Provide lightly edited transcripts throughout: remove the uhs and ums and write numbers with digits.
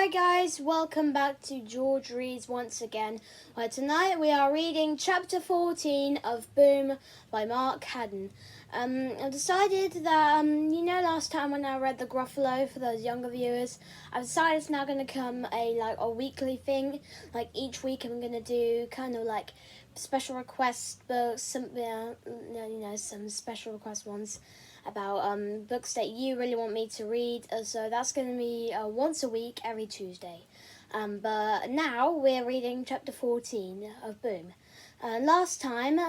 Hi guys, welcome back to George Reads once again, where tonight we are reading chapter 14 of Boom by Mark Haddon. I've decided that, last time when I read the Gruffalo for those younger viewers, I've decided it's now going to come a weekly thing. Like each week I'm going to do kind of like special request books, some special request ones about books that you really want me to read. So that's going to be once a week, every Tuesday. But now we're reading chapter 14 of Boom. Last time,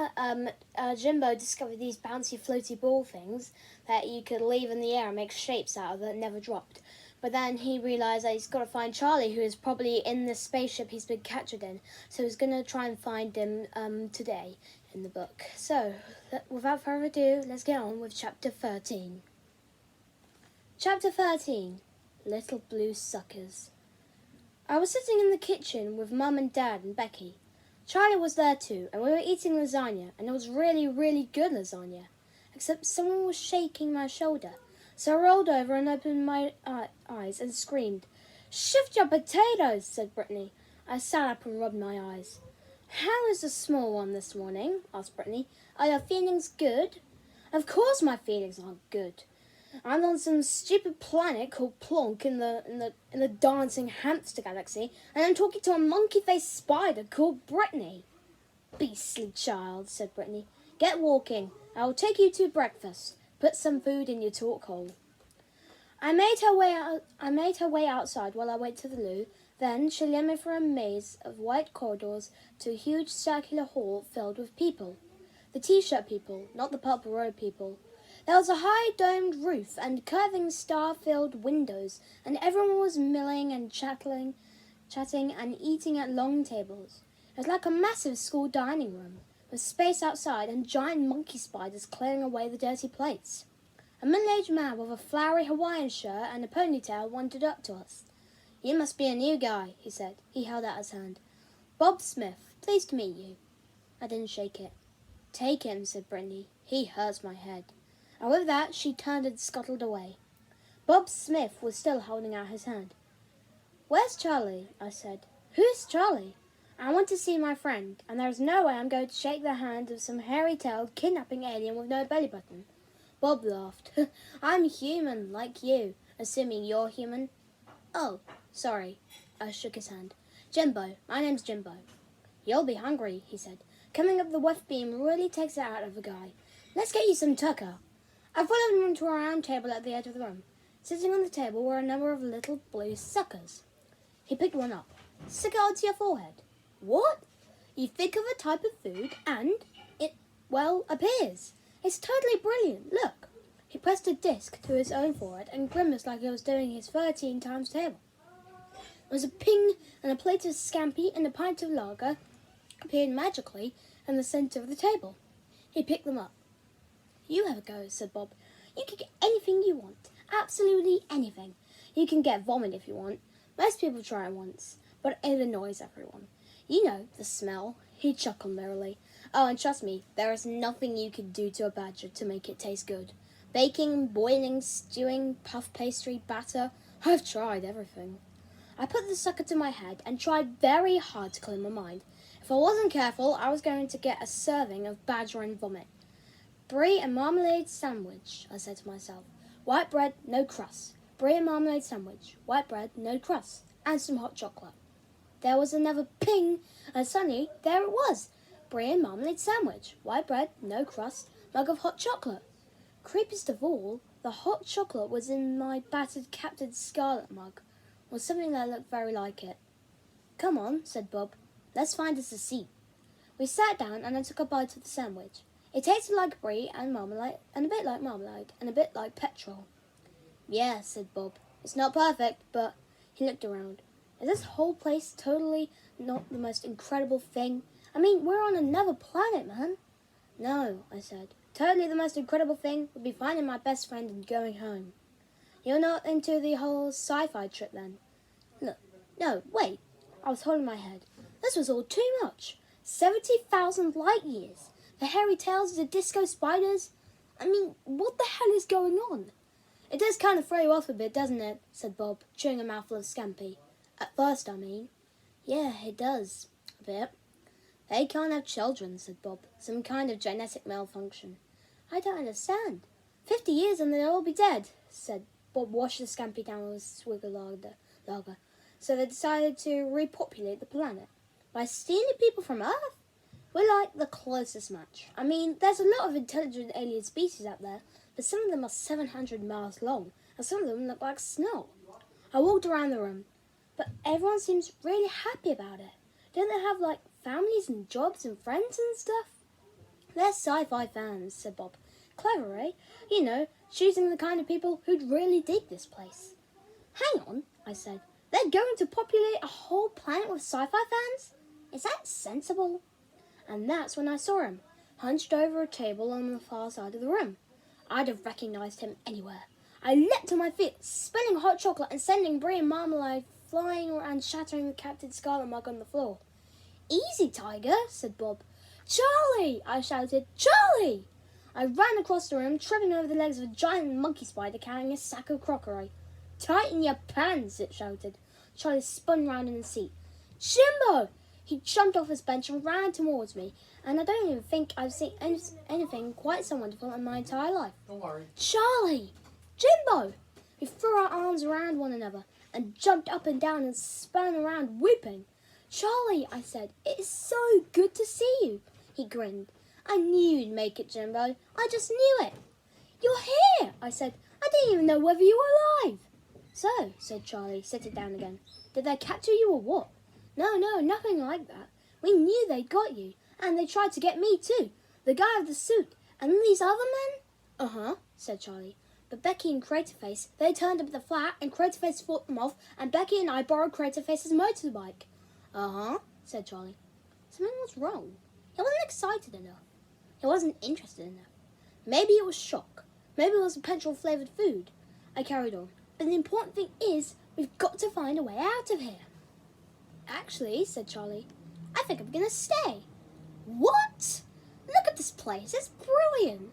Jimbo discovered these bouncy floaty ball things that you could leave in the air and make shapes out of that never dropped. But then he realised that he's got to find Charlie, who is probably in this spaceship he's been captured in. So he's going to try and find him today in the book. So, without further ado, let's get on with chapter 13. Chapter 13, Little Blue Suckers. I was sitting in the kitchen with Mum and Dad and Becky. Charlie was there too, and we were eating lasagna, and it was really, really good lasagna. Except someone was shaking my shoulder. So I rolled over and opened my eyes and screamed. "Shift your potatoes," said Brittany. I sat up and rubbed my eyes. "How is the small one this morning?" asked Brittany. "Are your feelings good?" "Of course my feelings aren't good. I'm on some stupid planet called Plonk in the dancing hamster galaxy, and I'm talking to a monkey-faced spider called Brittany." "Beastly child," said Brittany. "Get walking. I will take you to breakfast. Put some food in your talk hole." I made her way outside while I went to the loo. Then she led me through a maze of white corridors to a huge circular hall filled with people. The T-shirt people, not the Purple Road people. There was a high domed roof and curving star-filled windows, and everyone was milling and chatting and eating at long tables. It was like a massive school dining room, with space outside and giant monkey spiders clearing away the dirty plates. A middle-aged man with a flowery Hawaiian shirt and a ponytail wandered up to us. "You must be a new guy," he said. He held out his hand. "Bob Smith, pleased to meet you." I didn't shake it. "Take him," said Brittany. "He hurts my head." And with that, she turned and scuttled away. Bob Smith was still holding out his hand. "Where's Charlie?" I said. "Who's Charlie?" "I want to see my friend, and there's no way I'm going to shake the hand of some hairy-tailed kidnapping alien with no belly button." Bob laughed. "I'm human, like you, assuming you're human." "Oh, sorry." I shook his hand. "Jimbo, my name's Jimbo." "You'll be hungry," he said. "Coming up the weft beam really takes it out of a guy. Let's get you some tucker." I followed him to a round table at the edge of the room. Sitting on the table were a number of little blue suckers. He picked one up. "Stick it onto your forehead." "What?" "You think of a type of food and it, appears. It's totally brilliant. Look." He pressed a disc to his own forehead and grimaced like he was doing his 13 times table. There was a ping, and a plate of scampi and a pint of lager appeared magically in the centre of the table. He picked them up. "You have a go," said Bob. "You can get anything you want. Absolutely anything. You can get vomit if you want. Most people try it once, but it annoys everyone. You know, the smell." He chuckled merrily. "Oh, and trust me, there is nothing you could do to a badger to make it taste good. Baking, boiling, stewing, puff pastry, batter. I've tried everything." I put the sucker to my head and tried very hard to clear my mind. If I wasn't careful, I was going to get a serving of badger and vomit. "Brie and marmalade sandwich," I said to myself. "White bread, no crust. Brie and marmalade sandwich. White bread, no crust. And some hot chocolate." There was another ping, and suddenly there it was. Brie and marmalade sandwich. White bread, no crust. Mug of hot chocolate. Creepiest of all, the hot chocolate was in my battered Captain Scarlet mug, or something that looked very like it. "Come on," said Bob. "Let's find us a seat." We sat down and I took a bite of the sandwich. It tasted like brie and marmalade, and a bit like marmalade, and a bit like petrol. "Yeah," said Bob. "It's not perfect, but..." He looked around. "Is this whole place totally not the most incredible thing? I mean, we're on another planet, man." "No," I said. "Totally the most incredible thing would be finding my best friend and going home." "You're not into the whole sci-fi trip, then?" No, wait." I was holding my head. This was all too much. 70,000 light years. The hairy tails of the disco spiders. I mean, what the hell is going on? "It does kind of throw you off a bit, doesn't it?" said Bob, chewing a mouthful of scampi. At first, I mean. Yeah, it does. A bit. They can't have children, said Bob. Some kind of genetic malfunction. I don't understand. 50 years and they'll all be dead, said Bob. Washed the scampi down with a swig of lager. So they decided to repopulate the planet. By stealing people from Earth? We're like the closest match. I mean, there's a lot of intelligent alien species out there, but some of them are 700 miles long, and some of them look like snow. I walked around the room, but everyone seems really happy about it. Don't they have, like, families and jobs and friends and stuff? They're sci-fi fans, said Bob. Clever, eh? You know, choosing the kind of people who'd really dig this place. Hang on, I said. They're going to populate a whole planet with sci-fi fans? Is that sensible? And that's when I saw him, hunched over a table on the far side of the room. I'd have recognized him anywhere. I leapt to my feet, spilling hot chocolate and sending brie and marmalade flying and shattering the Captain Scarlet mug on the floor. Easy, Tiger, said Bob. Charlie! I shouted. Charlie! I ran across the room, tripping over the legs of a giant monkey spider carrying a sack of crockery. Tighten your pants, it shouted. Charlie spun round in the seat. Jimbo! He jumped off his bench and ran towards me, and I don't even think I've seen anything quite so wonderful in my entire life. Don't worry. Charlie! Jimbo! We threw our arms around one another and jumped up and down and spun around weeping. Charlie, I said, it is so good to see you. He grinned. I knew you'd make it, Jimbo. I just knew it. You're here, I said. I didn't even know whether you were alive. So, said Charlie, sitting down again, did they capture you or what? No, nothing like that. We knew they'd got you, and they tried to get me too. The guy with the suit, and these other men? Uh-huh, said Charlie. But Becky and Craterface, they turned up at the flat, and Craterface fought them off, and Becky and I borrowed Craterface's motorbike. Uh-huh, said Charlie. Something was wrong. He wasn't excited enough. He wasn't interested enough. Maybe it was shock. Maybe it was petrol-flavoured food. I carried on. But the important thing is, we've got to find a way out of here. Actually, said Charlie, I think I'm going to stay. What? Look at this place. It's brilliant.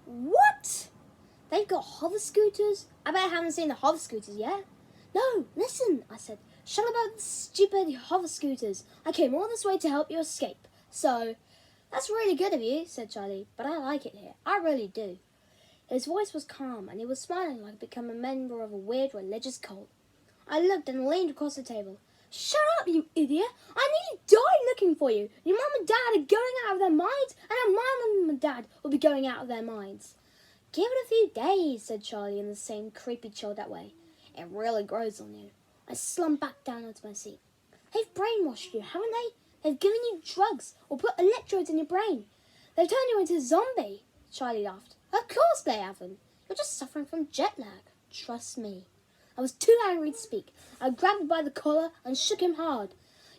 What? They've got hover scooters. I bet I haven't seen the hover scooters yet. No, listen, I said. Shut up about the stupid hover scooters. I came all this way to help you escape. So, that's really good of you, said Charlie, but I like it here. I really do. His voice was calm, and he was smiling like he'd become a member of a weird religious cult. I looked and leaned across the table. Shut up, you idiot! I nearly died looking for you. Your mum and dad are going out of their minds, and my mum and dad will be going out of their minds. Give it a few days, said Charlie in the same creepy, chilled-out way. It really grows on you. I slumped back down onto my seat. They've brainwashed you, haven't they? They've given you drugs or put electrodes in your brain. They've turned you into a zombie. Charlie laughed. Of course they haven't. You're just suffering from jet lag. Trust me. I was too angry to speak. I grabbed him by the collar and shook him hard.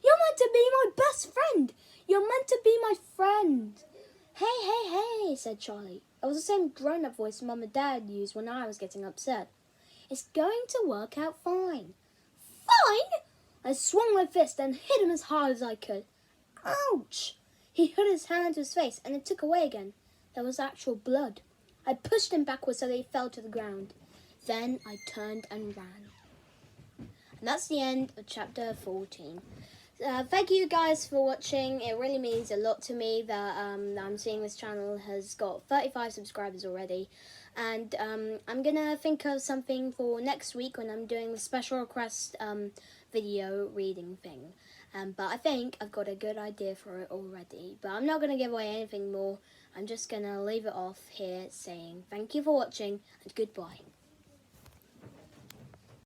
You're meant to be my best friend. You're meant to be my friend. Hey, said Charlie. It was the same grown-up voice Mum and Dad used when I was getting upset. It's going to work out fine. Fine? I swung my fist and hit him as hard as I could. Ouch! He put his hand to his face and it took away again. There was actual blood. I pushed him backwards so that he fell to the ground. Then I turned and ran. And that's the end of chapter 14. Thank you guys for watching. It really means a lot to me that I'm seeing this channel has got 35 subscribers already. And I'm going to think of something for next week when I'm doing the special request video reading thing. But I think I've got a good idea for it already. But I'm not going to give away anything more. I'm just going to leave it off here saying thank you for watching and goodbye.